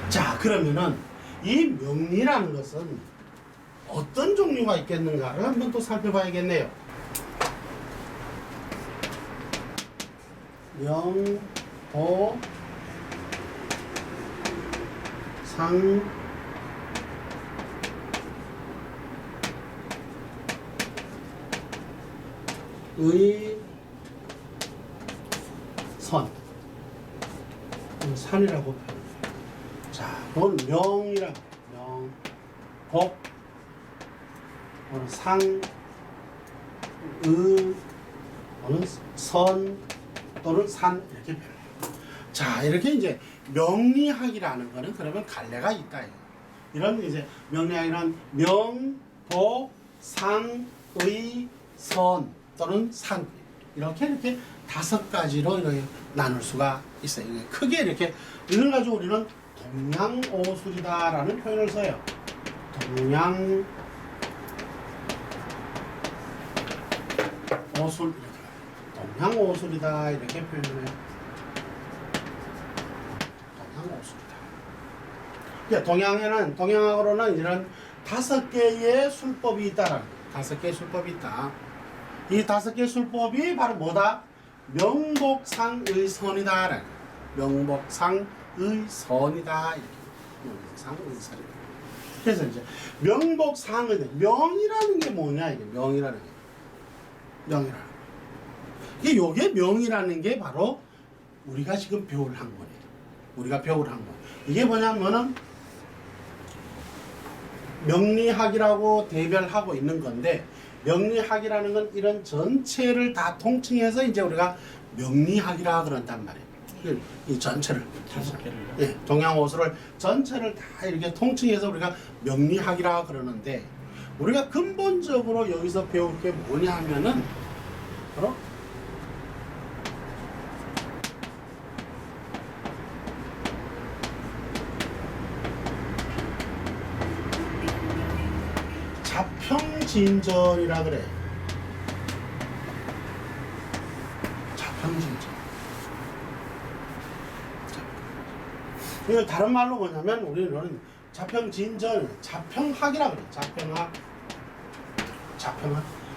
자, 그러면은 이 명리라는 것은 어떤 종류가 있겠는가를 한번 또 살펴봐야겠네요. 명, 보, 상, 의, 선. 산이라고 표현해요. 자, 그건 명이라고 해요. 명, 복, 상, 의, 또는 선, 또는 산 이렇게 표현해요. 자, 이렇게 이제 명리학이라는 거는 그러면 갈래가 있다. 이런 이제 명리학이란 명, 복, 상, 의, 선 또는 산 이렇게 다섯 가지로 이렇게 나눌 수가 있어요. 크게 이렇게 이걸 가지고 우리는 동양오술이다라는 표현을 써요. 동양오술 이렇게 동양오술이다 이렇게 표현해요. 동양오술이다. 동양에는 동양학으로는 이런 다섯 개의 술법이 있다라는 거예요. 다섯 개의 술법이 있다. 이 다섯 개의 술법이 바로 뭐다? 명복상의선이다. 명복상의선이다. 명복상의선이다. 그래서 이제 명복상의 명이라는 게 뭐냐 이게 명이라는 게 명이라는 거. 이게 요게 명이라는 게 바로 우리가 지금 배울 학문이에요. 우리가 배울 학문. 이게 뭐냐면은 명리학이라고 대별하고 있는 건데 명리학이라는 건 이런 전체를 다 통칭해서 이제 우리가 명리학이라 그런단 말이에요. 이 전체를 다섯 개를요? 예, 동양오술을 전체를 다 이렇게 통칭해서 우리가 명리학이라 그러는데 우리가 근본적으로 여기서 배울 게 뭐냐 하면은 바로 자평진전이라 그래. 자평진전. 이거 다른 말로 뭐냐면 우리는 자평진전, 자평학이라 그래.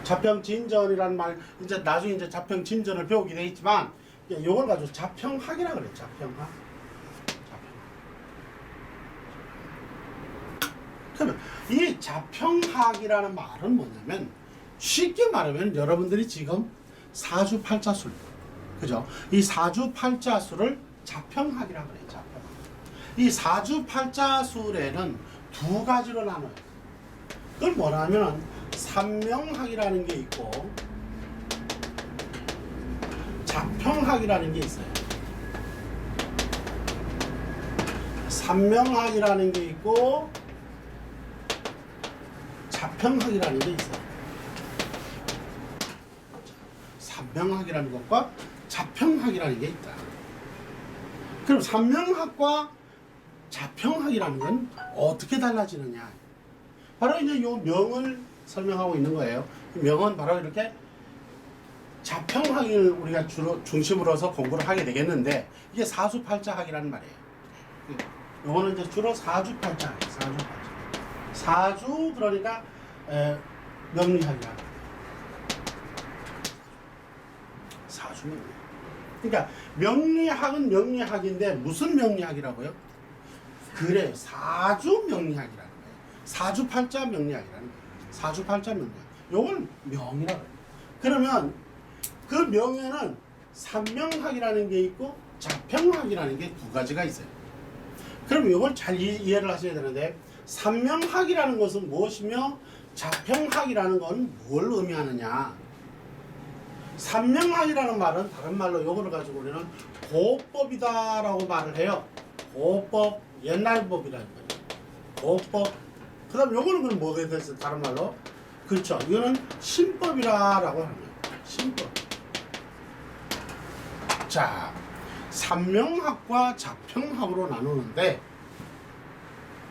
자평진전이라는 말 이제 나중에 이제 자평진전을 배우게 돼 있지만 이걸 가지고 자평학이라 그래. 자평학. 그러면 이 자평학이라는 말은 뭐냐면 쉽게 말하면 여러분들이 지금 사주팔자술, 그죠? 이 사주팔자술을 자평학이라고 그래요. 자평학. 이 사주팔자술에는 두 가지로 나눠요. 그걸 뭐라 하면은 삼명학이라는 게 있고 자평학이라는 게 있어요. 삼명학이라는 게 있고 자평학이라는 게 있어요. 삼명학이라는 것과 자평학이라는 게 있다. 그럼 삼명학과 자평학이라는 건 어떻게 달라지느냐? 바로 이제 요 명을 설명하고 있는 거예요. 명은 바로 이렇게 자평학을 우리가 주로 중심으로 해서 공부를 하게 되겠는데 이게 사주팔자학이라는 말이에요. 요거는 이제 주로 사주팔자학이에요. 사주 그러니까 명리학이라. 사주 명리학. 그러니까 명리학은 명리학인데 무슨 명리학이라고요? 그래, 사주 명리학이라는 거예요. 사주팔자 명리학이라는 거예요. 사주팔자 명리학. 요걸 명이라고 해요. 그러면 그 명에는 삼명학이라는 게 있고 자평학이라는 게 두 가지가 있어요. 그럼 이걸 잘 이해를 하셔야 되는데 삼명학이라는 것은 무엇이며 자평학이라는 건 뭘 의미하느냐? 삼명학이라는 말은 다른 말로 요거를 가지고 우리는 고법이다라고 말을 해요. 고법, 옛날 법이라는 거예요. 고법. 그 다음 요거는 그럼 뭐가 됐어요? 다른 말로? 그렇죠. 이거는 신법이라고 하는 거예요. 신법. 자, 삼명학과 자평학으로 나누는데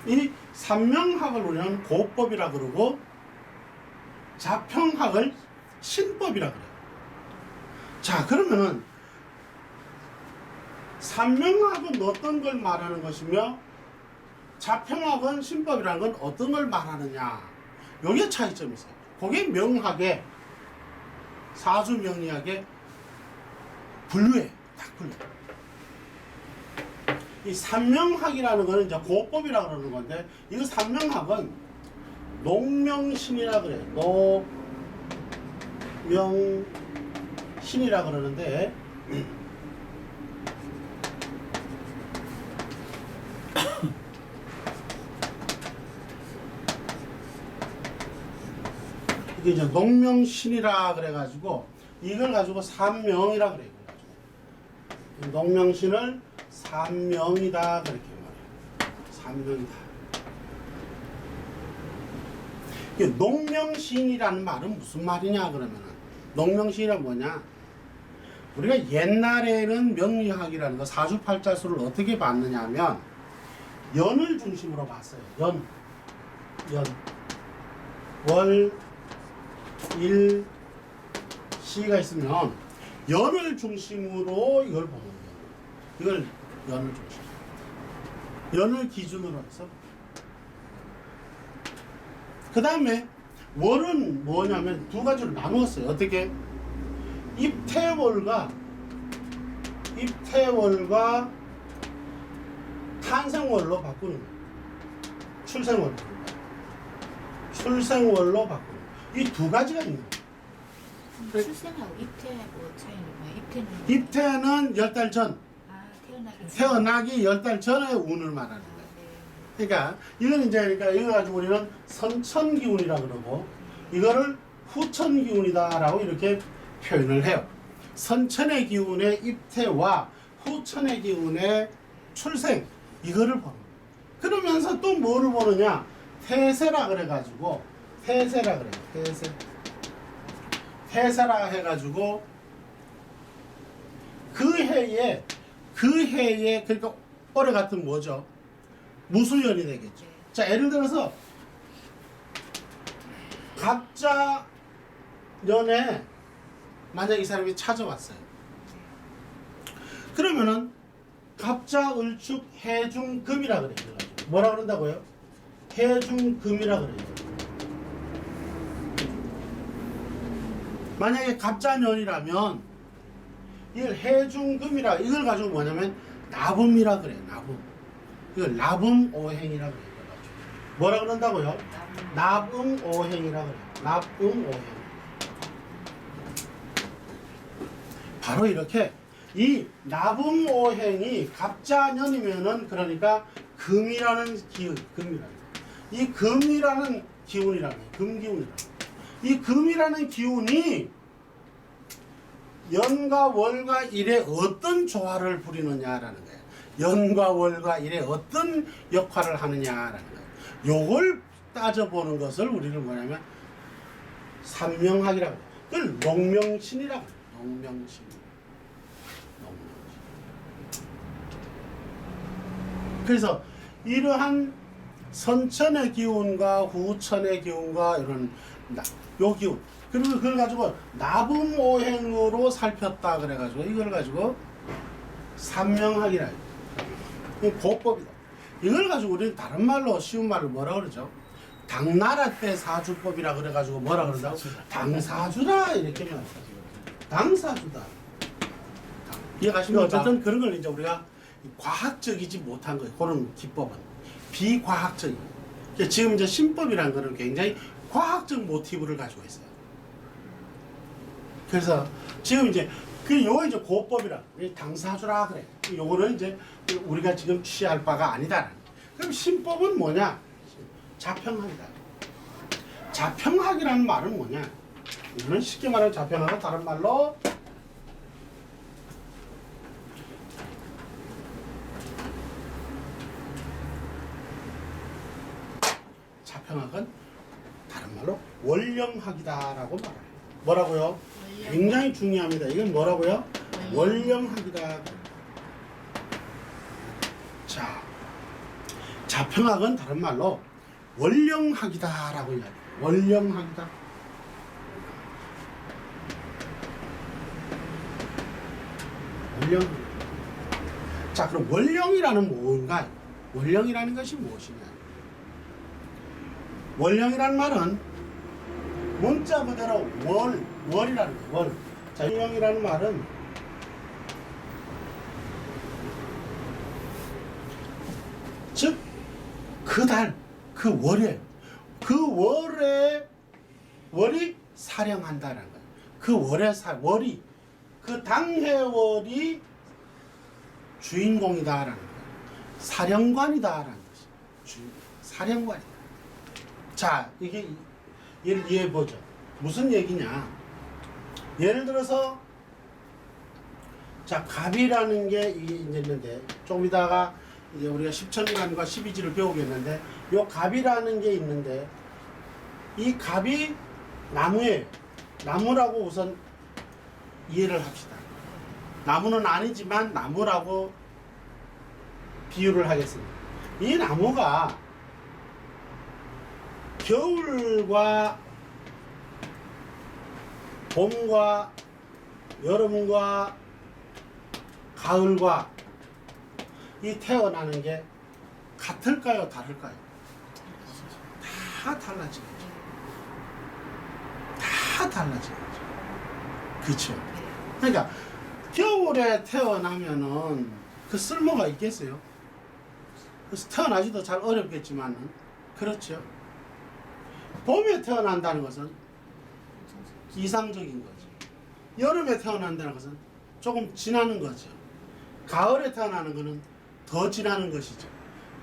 이 삼명학을 우리는 고법이라 그러고 자평학을 신법이라 그래요. 자, 그러면은 삼명학은 어떤 걸 말하는 것이며 자평학은 신법이라는 건 어떤 걸 말하느냐. 여기에 차이점이 있어요. 그게 명학에 사주 명리학에 분류해. 딱 분류. 이 삼명학이라는 거는 이제 고법이라 그러는 건데, 이 삼명학은 농명신이라 그래. 농명신이라 그러는데, 이게 이제 농명신이라 그래가지고 이걸 가지고 삼명이라 그래. 농명신을 삼명이다 그렇게 말해요. 삼명이다. 이 농명신이라는 말은 무슨 말이냐 그러면은, 농명신이란 뭐냐? 우리가 옛날에는 명리학이라는 거 사주팔자수를 어떻게 봤느냐 하면 연을 중심으로 봤어요. 연, 월, 일, 시가 있으면 연을 중심으로 이걸 보는 거예요. 이걸 연을 중심, 연을 기준으로 해서. 그 다음에 월은 뭐냐면 두 가지로 나누었어요. 어떻게? 입태월과 탄생월로 바꾸는 거예요. 출생월로 바꾸는 거예요. 이 두 가지가 있는 거예요. 출생하고 입태 뭐 차이는 뭐예요? 입태는 10달 전, 태어나기 10달 전의 운을 말하는 거예요. 그러니까 이건 이제 이거 가지고 우리는 선천기운이라 그러고, 이거를 후천기운이다라고 이렇게 표현을 해요. 선천의 기운의 입태와 후천의 기운의 출생, 이거를 보는 거예요. 그러면서 또 뭐를 보느냐? 태세라 그래가지고, 태세라 그래요. 태세라 해가지고 그 해에 그러니까 올해 같은 뭐죠? 무술년이 되겠죠. 자, 예를 들어서 갑자년에 만약 이 사람이 찾아왔어요. 그러면은 갑자, 을축, 해중금이라 그래요. 뭐라 그런다고요? 해중금이라 그래요. 만약에 갑자년이라면 이걸 해중금이라, 이걸 가지고 뭐냐면 나붐이라 그래요. 나붐. 이걸 나붐오행이라 그래요. 뭐라 그런다고요? 나붐오행이라 그래요. 나붐오행. 바로 이렇게 이 나붐오행이 갑자년이면은, 그러니까 금이라는 기운, 이 금이라는 기운이라는 거예요. 금기운이라는. 이 금이라는 기운이 연과 월과 일에 어떤 조화를 부리느냐라는 거예요. 연과 월과 일에 어떤 역할을 하느냐라는 거예요. 요걸 따져보는 것을 우리는 뭐냐면 삼명학이라고 해요. 그걸 농명신이라고 해요. 농명신. 그래서 이러한 선천의 기운과 후천의 기운과 이런 요 기운, 그리고 그걸 가지고 나붐오행으로 살폈다 그래가지고 이걸 가지고 삼명학이라 해요. 고법이다. 이걸 가지고 우리는 다른 말로, 쉬운 말로 뭐라 그러죠? 당나라 때 사주법이라 그래가지고 뭐라 그런다고? 당사주다 이렇게 말해요. 당사주다. 이해가시면 어쨌든 그런 걸 이제 우리가 과학적이지 못한 거예요. 그런 기법은 비과학적이에요. 지금 이제 신법이라는 거는 굉장히 과학적 모티브를 가지고 있어요. 그래서 지금 이제 요거 이제 고법이라, 당사주라 그래. 요거는 이제 우리가 지금 취할 바가 아니다. 그럼 신법은 뭐냐? 자평학이다. 자평학이라는 말은 뭐냐? 이거는 쉽게 말하면 자평학은 다른 말로 자평학은 다른 말로 원령학이다라고 말해요. 뭐라고요? 굉장히 중요합니다. 이건 뭐라고요? 원령학이다. 자, 자평학은 다른 말로 원령학이다라고 이야기해요. 원령학이다. 원령. 자, 그럼 원령이라는 뭔가? 원령이라는 것이 무엇이냐? 원령이라는 말은 문자 그대로 월이라는 거예요. 월. 자, 원령이라는 말은 즉 그 달, 그 월이에요. 그 월이 사령한다는 거예요. 그 월이 그 당해월이 주인공이다라는 거예요. 사령관이다라는 것이 사령관이다. 자, 이게 예를 이해해 보죠. 무슨 얘기냐? 예를 들어서 자, 갑이라는 게 이게 이제 있는데 좀 이따가 이제 우리가 10천간과 12지를 배우겠는데 요 갑이라는 게 있는데 이 갑이 나무예요. 나무라고 우선 이해를 합시다. 나무는 아니지만 나무라고 비유를 하겠습니다. 이 나무가 겨울과 봄과 여름과 가을과 이 태어나는 게 같을까요? 다를까요? 다 달라지겠죠. 다 달라지겠죠. 그렇죠. 그러니까 겨울에 태어나면은 그 쓸모가 있겠어요? 그래서 태어나지도 잘 어렵겠지만은 그렇죠. 봄에 태어난다는 것은 이상적인 거죠. 여름에 태어난다는 것은 조금 지나는 거죠. 가을에 태어나는 것은 더 지나는 것이죠.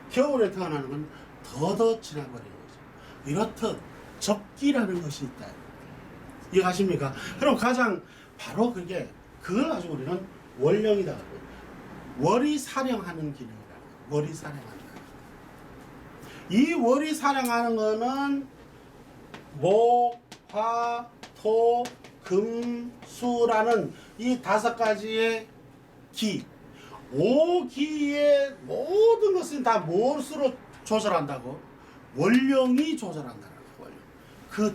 겨울에 태어나는 건 더 지나버리는 거죠. 이렇듯 적기라는 것이 있다. 이해가십니까? 그럼 가장 바로 그걸 가지고 우리는 월령이다. 월이 사령하는 기능이다. 월이 사령한다. 이 월이 사령하는 거는 목, 화, 토, 금, 수라는 이 5가지의 기, 5기의 모든 것은 다 무엇으로 조절한다고? 월령이 조절한다는 거예요. 그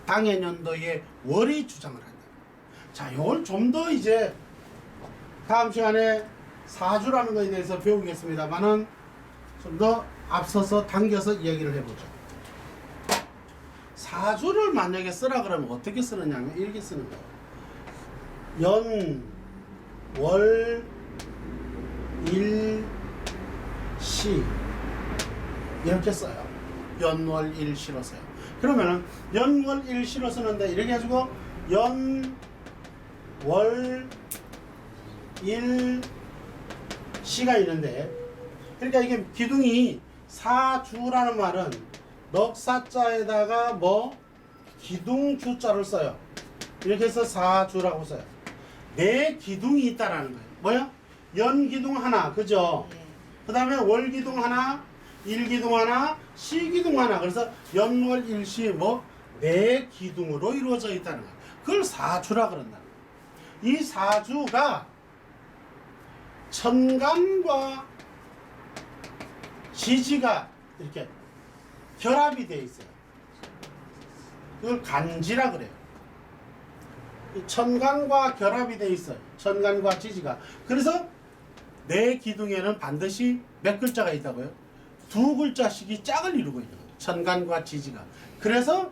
당해년도의 월이 주장을 한다. 자, 이걸 좀 더 이제 다음 시간에 사주라는 것에 대해서 배우겠습니다만은 좀 더 앞서서 당겨서 이야기를 해보죠. 사주를 만약에 쓰라 그러면 어떻게 쓰느냐면 이렇게 쓰는 거예요. 연, 월, 일, 시 이렇게 써요. 연, 월, 일, 시로 써요. 그러면은 연, 월, 일, 시로 쓰는데 이렇게 해가지고 연, 월, 일, 시가 있는데 그러니까 이게 기둥이 사주라는 말은 넉사자에다가 뭐 기둥주자를 써요. 이렇게 해서 사주라고 써요. 네 기둥이 있다라는 거예요. 뭐야? 연기둥 하나, 그죠? 네. 그 다음에 월기둥 하나, 일기둥 하나, 시기둥 하나. 그래서 연월 일시 뭐 네 기둥으로 이루어져 있다는 거예요. 그걸 사주라 그런다는 거예요. 이 사주가 천간과 지지가 이렇게 결합이 되어 있어요. 그걸 간지라 그래요. 천간과 결합이 되어 있어요. 천간과 지지가. 그래서 네 기둥에는 반드시 몇 글자가 있다고요? 2글자씩이 짝을 이루고 있는 거예요. 천간과 지지가. 그래서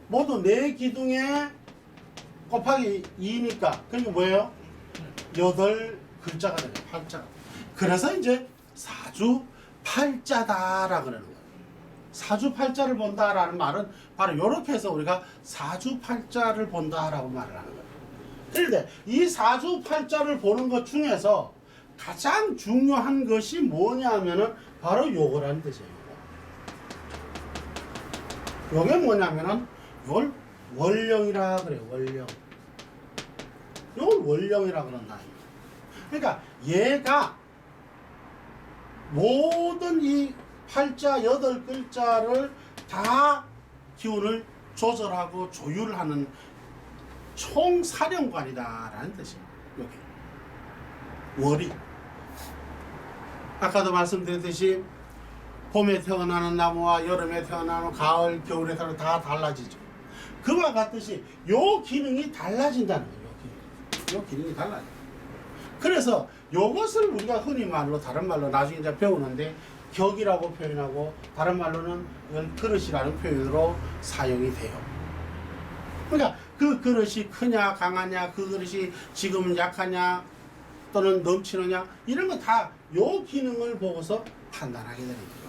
모두 네 기둥에 곱하기 2니까 그게 뭐예요? 8글자가 돼요. 8자가. 그래서 이제 사주 팔자다라 그러는 거예요. 사주팔자를 본다라는 말은 바로 이렇게 해서 우리가 사주팔자를 본다라고 말을 하는 거예요. 그런데 이 사주팔자를 보는 것 중에서 가장 중요한 것이 뭐냐면은 바로 요거라는 뜻이에요. 요게 뭐냐면은 이걸 월령이라 그래요. 월령. 이걸 월령이라 그런다. 그러니까 얘가 모든 이 팔자 8글자를 다 기운을 조절하고 조율하는 총사령관이다라는 뜻이에요. 여기 월이 아까도 말씀드렸듯이 봄에 태어나는 나무와 여름에 태어나는 가을, 겨울에 태어나는 다 달라지죠. 그와 같듯이 요 기능이 달라진다는 거예요. 요 기능이 달라져요. 그래서 요것을 우리가 흔히 말로 다른 말로 나중에 이제 배우는데 격이라고 표현하고 다른 말로는 이건 그릇이라는 표현으로 사용이 돼요. 그러니까 그 그릇이 크냐 강하냐 그 그릇이 지금 약하냐 또는 넘치느냐 이런 거 다 요 기능을 보고서 판단하게 되는 거예요.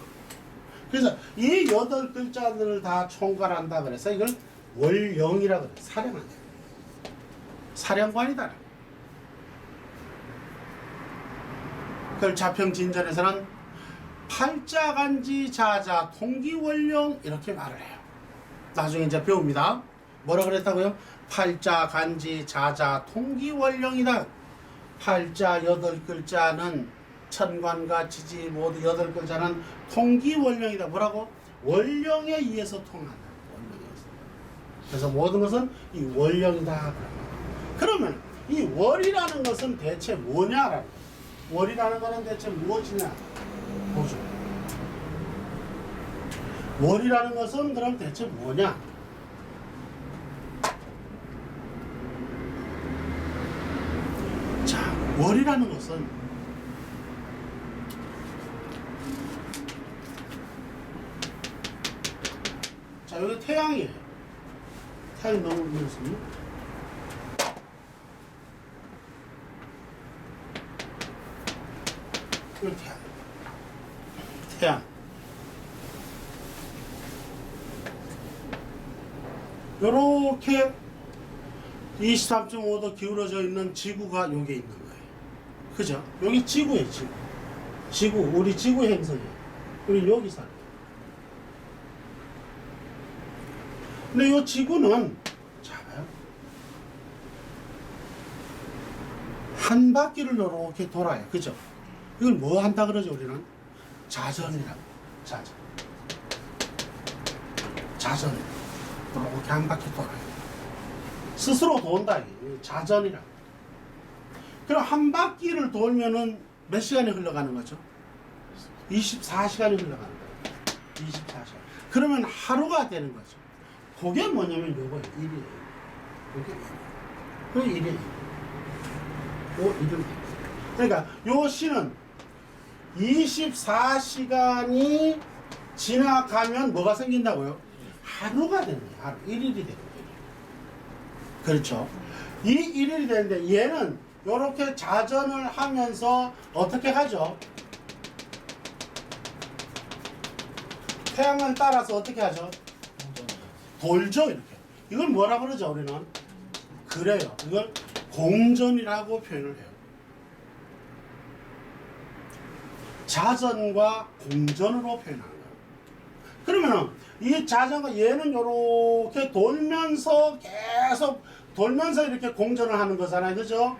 그래서 이 8글자들을 다 총괄한다 그래서 이걸 월령이라고 그래요. 사령한다. 사령관이다. 그걸 자평진전에서는 팔자간지 자자 통기월령 이렇게 말을 해요. 나중에 이제 배웁니다. 뭐라 그랬다고요? 팔자간지 자자 통기월령이다. 팔자 8글자는 천관과 지지 모두 8글자는 통기월령이다. 뭐라고? 월령에 의해서 통한다. 월령에 의해서. 그래서 모든 것은 이 월령이다. 그러면 이 월이라는 것은 대체 뭐냐라고. 월이라는 것은 대체 무엇이냐? 보죠. 월이라는 것은 그럼 대체 뭐냐? 자, 월이라는 것은 자, 여기 태양이에요. 태양이 너무 무섭습니다. 여기 태양. 태양. 요렇게 23.5도 기울어져 있는 지구가 여기에 있는 거예요. 그죠? 여기 지구예요, 지구. 지구, 우리 지구 행성이에요. 우리 여기 살아요. 근데 이 지구는, 자, 봐요. 한 바퀴를 이렇게 돌아요. 그죠? 이걸 뭐 한다 그러죠, 우리는? 자전이라고. 자전. 자전. 이렇게 한 바퀴 돌아요. 스스로 돈다. 이게 자전이라고. 그럼 한 바퀴를 돌면은 몇 시간이 흘러가는 거죠? 24시간이 흘러가는 거예요. 24시간. 그러면 하루가 되는 거죠. 그게 뭐냐면 요거예요. 일이에요. 요게 일이에요. 그게 일이에요. 요 일을. 그러니까 요 시는 24시간이 지나가면 뭐가 생긴다고요? 하루가 되는 거예요. 하루. 1일이 되는 거예요. 그렇죠. 이 1일이 되는데 얘는 이렇게 자전을 하면서 어떻게 하죠? 태양을 따라서 어떻게 하죠? 돌죠. 이렇게. 이걸 뭐라 그러죠 우리는? 그래요. 이걸 공전이라고 표현을 해요. 자전과 공전으로 표현하는 거예요. 그러면은 이 자전거 얘는 이렇게 돌면서 계속 돌면서 이렇게 공전을 하는 거잖아요. 그죠?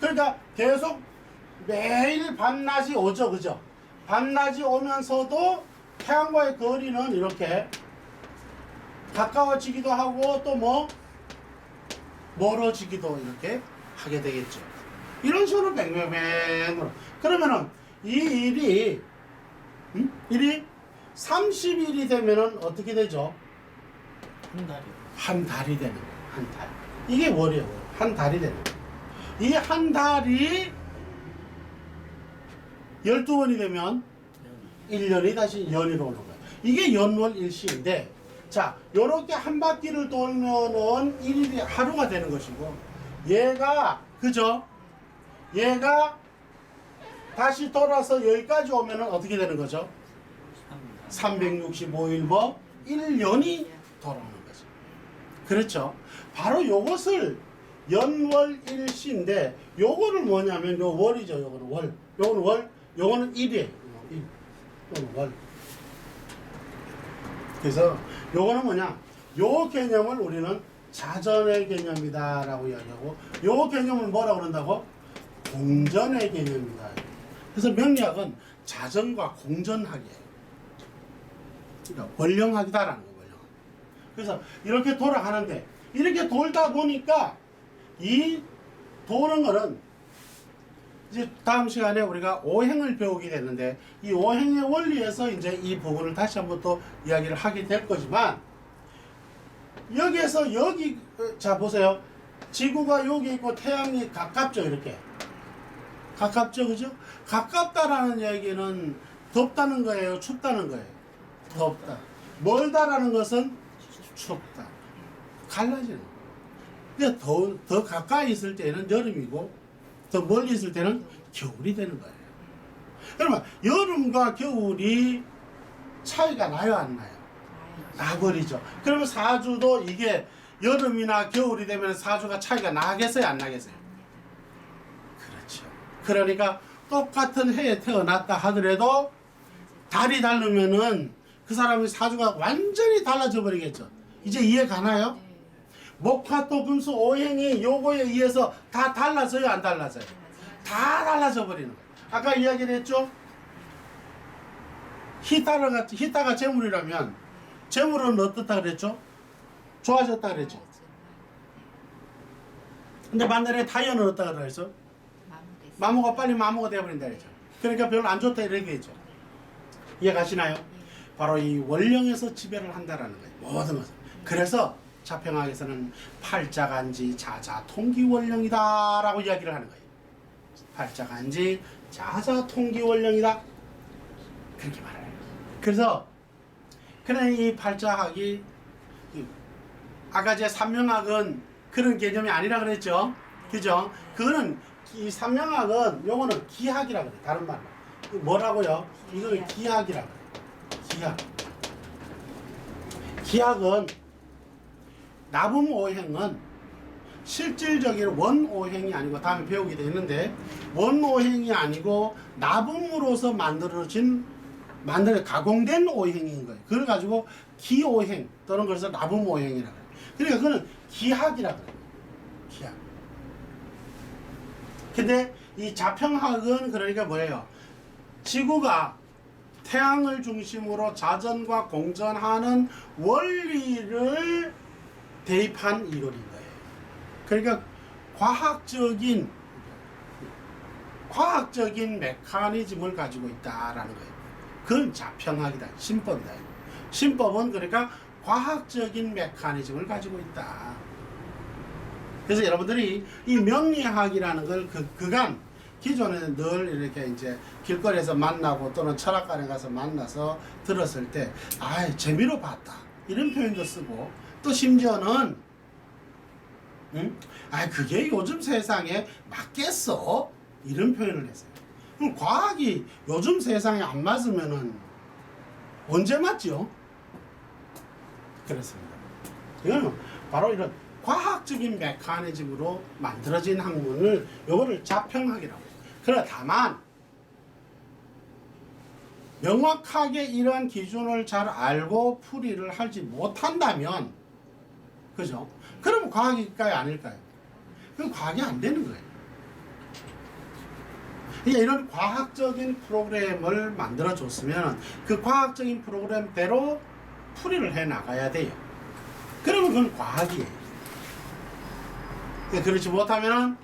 그러니까 계속 매일 밤낮이 오죠. 그죠? 밤낮이 오면서도 태양과의 거리는 이렇게 가까워지기도 하고 또 뭐 멀어지기도 이렇게 하게 되겠죠. 이런 식으로 뱅뱅뱅으로. 그러면은 이 일이 일이 30일이 되면은 어떻게 되죠? 한 달이요. 한 달이 되는 거예요. 한 달. 이게 월이에요. 한 달이 되는 거예요. 이 한 달이 12번이 되면 1년이 다시 연이로 오는 거예요. 이게 연월일시인데, 자, 요렇게 한 바퀴를 돌면은 1일이 하루가 되는 것이고, 얘가, 그죠? 얘가 다시 돌아서 여기까지 오면은 어떻게 되는 거죠? 365일 뭐 1년이 돌아오는 거죠. 그렇죠? 바로 요것을 연월일시인데, 요거를 뭐냐면 요 월이죠. 요거는 월. 요거는 월. 요거는 일이에요. 일. 요거는 월. 그래서 요거는 뭐냐? 요 개념을 우리는 자전의 개념이다라고 이야기하고, 요 개념을 뭐라고 그런다고? 공전의 개념이다. 그래서 명리학은 자전과 공전학이에요. 그러니까 월령학이다라는 거예요. 월령. 그래서 이렇게 돌아가는데, 이렇게 돌다 보니까 이 도는 거는 이제 다음 시간에 우리가 오행을 배우게 되는데, 이 오행의 원리에서 이제 이 부분을 다시 한번 또 이야기를 하게 될 거지만, 여기에서 여기, 자 보세요. 지구가 여기 있고 태양이 가깝죠. 이렇게 가깝죠, 그죠? 가깝다라는 얘기는 덥다는 거예요, 춥다는 거예요. 덥다. 멀다라는 것은 춥다. 갈라지는 거예요. 근데 더 가까이 있을 때는 여름이고 더 멀리 있을 때는 겨울이 되는 거예요. 그러면 여름과 겨울이 차이가 나요, 안 나요? 나버리죠. 그러면 사주도 이게 여름이나 겨울이 되면 사주가 차이가 나겠어요, 안 나겠어요? 그렇죠. 그러니까 똑같은 해에 태어났다 하더라도 달이 다르면은 그 사람의 사주가 완전히 달라져 버리겠죠. 이제 이해 가나요? 목화토 금수 오행이 요거에 의해서 다 달라져요, 안 달라져요? 다 달라져 버리는 거예요. 아까 이야기를 했죠? 히타가 재물이라면 재물은 어떻다 그랬죠? 좋아졌다 그랬죠? 근데 반대로 타이어는 어떻다 그랬죠? 마모가 빨리 마모가 되어버린다 그랬죠? 그러니까 별로 안 좋다 이런 얘기죠. 이해 가시나요? 바로 이 원령에서 지배를 한다라는 거예요. 모든 것은. 그래서 자평학에서는 팔자간지 자자통기원령이다라고 이야기를 하는 거예요. 팔자간지 자자통기원령이다 그렇게 말해요. 그래서 그냥 이 팔자학이 아까 제 삼명학은 그런 개념이 아니라 그랬죠. 그죠? 그거는 이 삼명학은 요거는 기학이라 그래요. 다른 말로 뭐라고요? 이거는 기학이라 그래요. 기학. 기학은 나붐오행은 실질적인 원오행이 아니고 다음에 배우게 되는데 원오행이 아니고 나붐으로서 가공된 오행인 거예요. 그걸 가지고 기오행 또는 그래서 나붐오행이라고 해요. 그러니까 그거는 기학이라고 해요. 기학. 근데 이 자평학은 그러니까 뭐예요? 지구가 태양을 중심으로 자전과 공전하는 원리를 대입한 이론인 거예요. 그러니까 과학적인 메커니즘을 가지고 있다라는 거예요. 그건 자평학이다. 신법이다. 신법은 그러니까 과학적인 메커니즘을 가지고 있다. 그래서 여러분들이 이 명리학이라는 걸 그간 기존에 늘 이렇게 이제 길거리에서 만나고 또는 철학관에 가서 만나서 들었을 때 재미로 봤다 이런 표현도 쓰고 또 심지어는 그게 요즘 세상에 맞겠어 이런 표현을 했어요. 그럼 과학이 요즘 세상에 안 맞으면은 언제 맞죠? 그렇습니다. 이거는 바로 이런 과학적인 메커니즘으로 만들어진 학문을 요거를 자평학이라고 해요. 그러나 다만 명확하게 이러한 기준을 잘 알고 풀이를 하지 못한다면 그죠? 그러면 과학일까요? 아닐까요? 그럼 과학이 안 되는 거예요. 그러니까 이런 과학적인 프로그램을 만들어줬으면 그 과학적인 프로그램대로 풀이를 해 나가야 돼요. 그러면 그건 과학이에요. 그렇지 못하면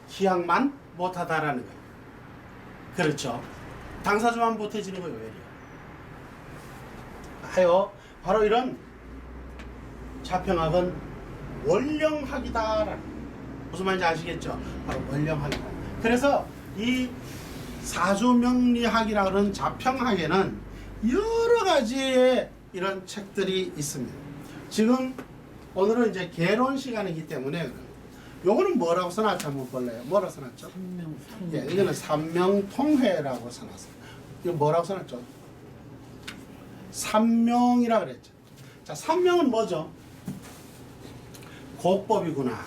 기약만 못하다라는 거예요. 그렇죠. 당사자만 못해지는 거예요. 오히려. 하여 바로 이런 자평학은 원령학이다라는 거예요. 무슨 말인지 아시겠죠? 바로 원령학이다. 그래서 이 사주명리학이라 그러는 자평학에는 여러 가지의 이런 책들이 있습니다. 지금 오늘은 이제 개론 시간이기 때문에 요거는 뭐라고 써놨죠? 한번 볼래요? 뭐라고 써놨죠? 삼명통회. 예, 이거는 삼명통회라고 써놨어요. 이거 뭐라고 써놨죠? 삼명이라 그랬죠. 자, 삼명은 뭐죠? 고법이구나.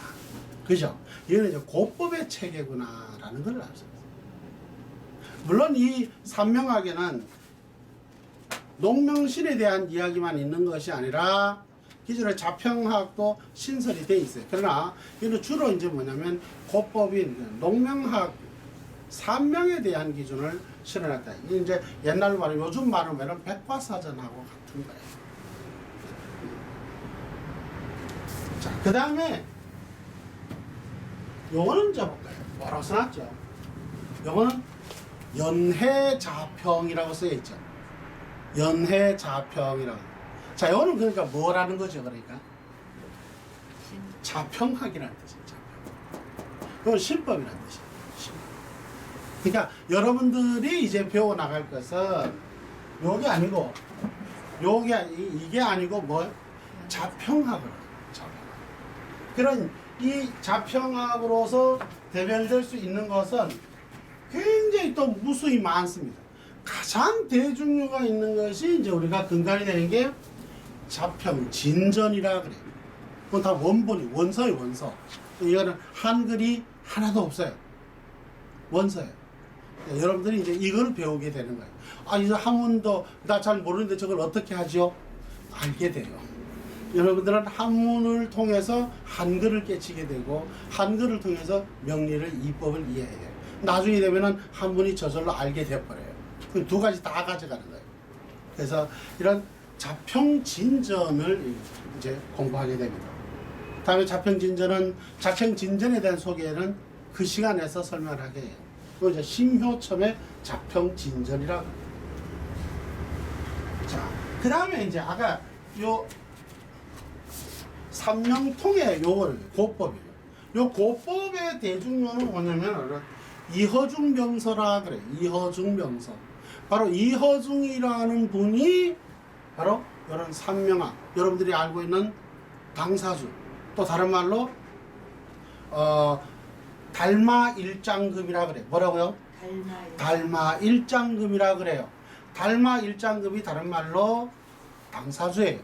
그죠? 이거는 이제 고법의 체계구나라는 걸 알았어요. 물론 이 삼명학에는 농명신에 대한 이야기만 있는 것이 아니라 기존의 자평학도 신설이 돼 있어요. 그러나 이는 주로 이제 뭐냐면 고법인 농명학 삼명에 대한 기준을 실어놨다. 이게 이제 옛날 말은 요즘 말은 뭐냐면 백과사전하고 같은 거예요. 자, 그 다음에 요거는 이제 볼까요? 뭐라고 써놨죠? 요거는 연해자평이라고 써있죠. 연해자평이라고. 자, 요거는 그러니까 뭐라는 거죠, 그러니까? 자평학이라는 뜻이에요, 자평. 이건 신법이라는 뜻이에요. 신법. 그러니까 여러분들이 이제 배워 나갈 것은 요게 아니고 이게 아니고 뭐 자평학을 그런 이 자평학으로서 대변될 수 있는 것은 굉장히 또 무수히 많습니다. 가장 대중류가 있는 것이 이제 우리가 근간이 되는 게 자평진전이라 그래요. 그건 다 원본이 원서예요, 원서. 이거는 한글이 하나도 없어요. 원서예요. 여러분들이 이제 이걸 배우게 되는 거예요. 아, 이제 한문도 나 잘 모르는데 저걸 어떻게 하죠? 알게 돼요. 여러분들은 한문을 통해서 한글을 깨치게 되고 한글을 통해서 명리를 이법을 이해해요. 나중에 되면은 한문이 저절로 알게 되어버려요. 그 두 가지 다 가져가는 거예요. 그래서 이런 자평진전을 이제 공부하게 됩니다. 다음에 자평진전에 대한 소개는 그 시간에서 설명을 하게 해요. 또 이제 심효첨의 자평진전이라고. 자, 그 다음에 이제 아까 요 삼명통의 요걸 고법이에요. 요 고법의 대중요는 뭐냐면 이허중명서라 그래. 이허중명서. 바로 이허중이라는 분이 바로 이런 삼명학, 여러분들이 알고 있는 당사주, 또 다른 말로 달마일장금이라 그래. 뭐라고요? 달마일장금이라 그래요. 달마일장금이 다른 말로 당사주예요.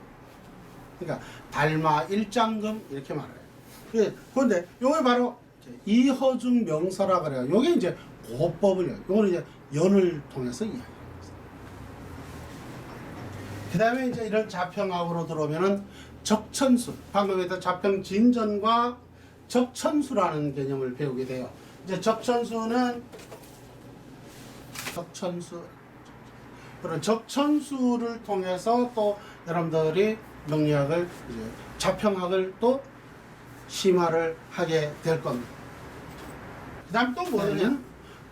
그러니까 달마일장금 이렇게 말해요. 그런데 요게 바로 이허중 명서라 그래요. 요게 이제 고법을요. 요거는 이제 연을 통해서 이야기합니다. 그 다음에 이제 이런 자평학으로 들어오면은 적천수, 방금 했던 자평진전과 적천수라는 개념을 배우게 돼요. 이제 적천수는 그런 적천수를 통해서 또 여러분들이 명리학을 이제 자평학을 또 심화를 하게 될 겁니다. 그 다음 또 뭐냐면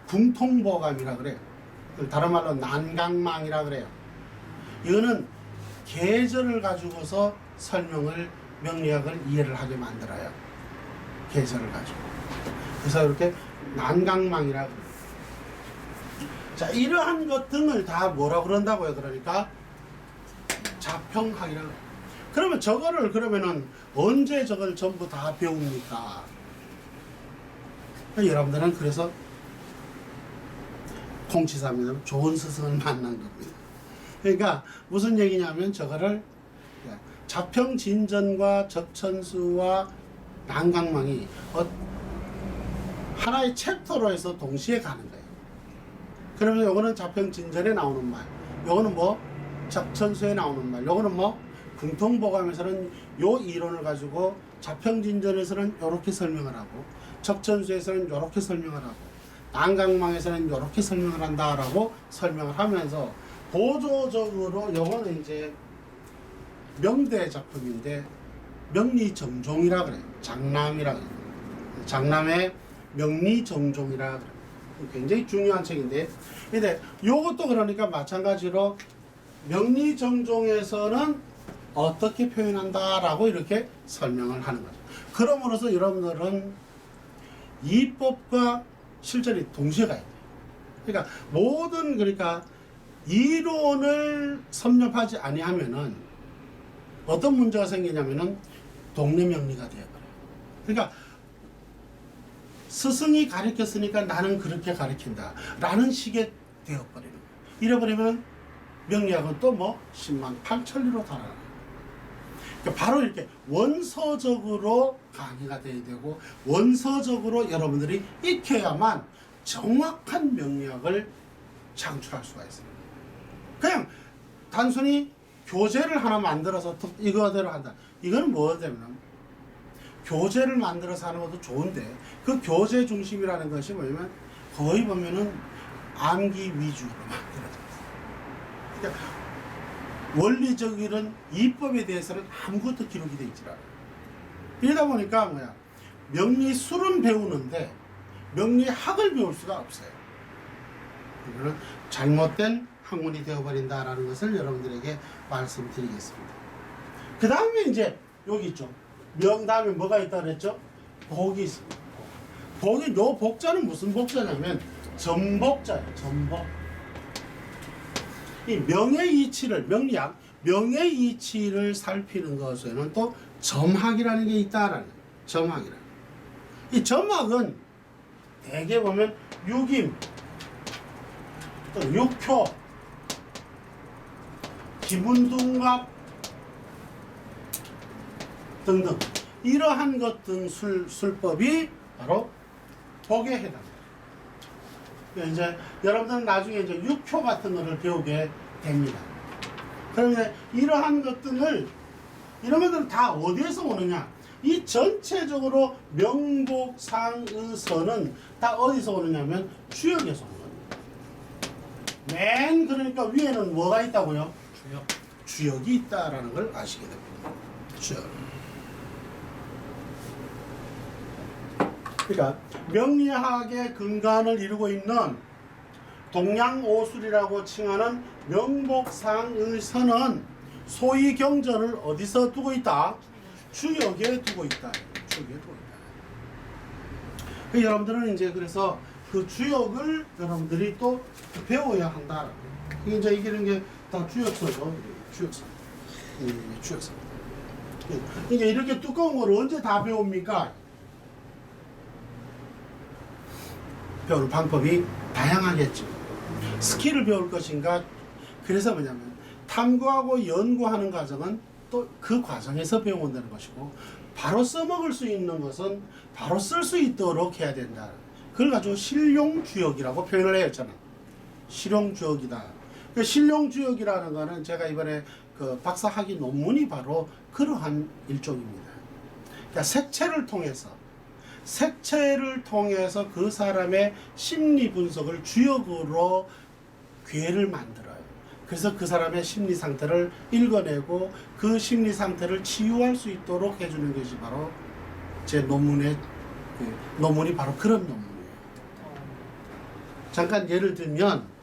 궁통보감이라 그래요. 다른 말로 난강망이라 그래요. 이거는 계절을 가지고서 설명을 명리학을 이해를 하게 만들어요. 계절을 가지고. 그래서 이렇게 난강망이라 그래요. 자, 이러한 것 등을 다 뭐라 그런다고요? 그러니까 자평학이라고. 그러면 저거를 그러면은 언제 저걸 전부 다 배웁니까? 여러분들은 그래서 공치사면 좋은 스승을 만난 겁니다. 그러니까 무슨 얘기냐면 저거를 자평진전과 적천수와 난강망이 하나의 챕터로 해서 동시에 가는 거예요. 그러면 요거는 자평진전에 나오는 말, 요거는 뭐 적천수에 나오는 말, 요거는 뭐 궁통보감에서는 요 이론을 가지고 자평진전에서는 요렇게 설명을 하고 적천수에서는 요렇게 설명을 하고 난강망에서는 요렇게 설명을 한다라고 설명을 하면서 보조적으로 요거는 이제 명대 작품인데 명리정종이라 그래요. 장남이라 그래요. 장남의 명리정종이라 그래요. 굉장히 중요한 책인데, 근데 요것도 그러니까 마찬가지로 명리정종에서는 어떻게 표현한다라고 이렇게 설명을 하는 거죠. 그럼으로써 여러분들은 이법과 실전이 동시에 가야 돼요. 그러니까 모든 그러니까 이론을 섭렵하지 아니하면은 어떤 문제가 생기냐면은 동네명리가 되어버려요. 그러니까 스승이 가르쳤으니까 나는 그렇게 가르친다 라는 식의 되어버리는 거예요. 이래버리면 명리학은 또 뭐 10만 8천리로 달아나요. 그러니까 바로 이렇게 원서적으로 강의가 돼야 되고 원서적으로 여러분들이 익혀야만 정확한 명리학을 창출할 수가 있습니다. 그냥 단순히 교재를 하나 만들어서 이거대로 한다. 이거는 뭐냐면 교재를 만들어서 하는 것도 좋은데 그 교재 중심이라는 것이 뭐냐면 거의 보면은 암기 위주로 만들어져 있어요. 그러니까 원리적인 이법에 대해서는 아무것도 기록이 되어 있지 않아요. 이러다 보니까 뭐야 명리술은 배우는데 명리학을 배울 수가 없어요. 이거는 잘못된 학문이 되어버린다라는 것을 여러분들에게 말씀드리겠습니다. 그 다음에 이제 여기 있죠. 명 다음에 뭐가 있다 그랬죠? 복이 있습니다. 요 복자는 무슨 복자냐면 전복자예요. 전복. 이 명의 이치를 명리학 명의 이치를 살피는 것에는 또 점학이라는 게 있다라는 거예요. 점학이라는. 이 점학은 대개 보면 육임, 또 육효, 기분둔갑 등등 이러한 것 등 술법이 바로 복에 해당합니다. 이제 여러분들은 나중에 이제 육효 같은 것을 배우게 됩니다. 그러면 이러한 것 등을 이런 것들은 다 어디에서 오느냐? 이 전체적으로 명복상의선은 다 어디서 오느냐면 주역에서 오는 겁니다. 맨 그러니까 위에는 뭐가 있다고요? 주역. 주역이 있다라는 걸 아시게 됩니다. 주역. 그러니까 명리학의 근간을 이루고 있는 동양오술이라고 칭하는 명복상의선은 소위 경전을 어디서 두고 있다? 주역에 두고 있다. 주역에 두고 있다. 여러분들은 이제 그래서 그 주역을 여러분들이 또 배워야 한다. 이제 이런 게 다 주역서죠. 주역서. 주역서. 이게 이렇게 두꺼운 걸 언제 다 배웁니까? 배우는 방법이 다양하겠죠. 스킬을 배울 것인가? 그래서 뭐냐면 탐구하고 연구하는 과정은 또 그 과정에서 배워온다는 것이고 바로 써먹을 수 있는 것은 바로 쓸 수 있도록 해야 된다. 그걸 가지고 실용주역이라고 표현을 했잖아. 실용주역이다. 그 실용주역이라는 거는 제가 이번에 그 박사학위 논문이 바로 그러한 일종입니다. 그러니까 색채를 통해서 그 사람의 심리 분석을 주역으로 괴를 만들어요. 그래서 그 사람의 심리 상태를 읽어내고 그 심리 상태를 치유할 수 있도록 해주는 것이 바로 제 논문이 바로 그런 논문이에요. 잠깐 예를 들면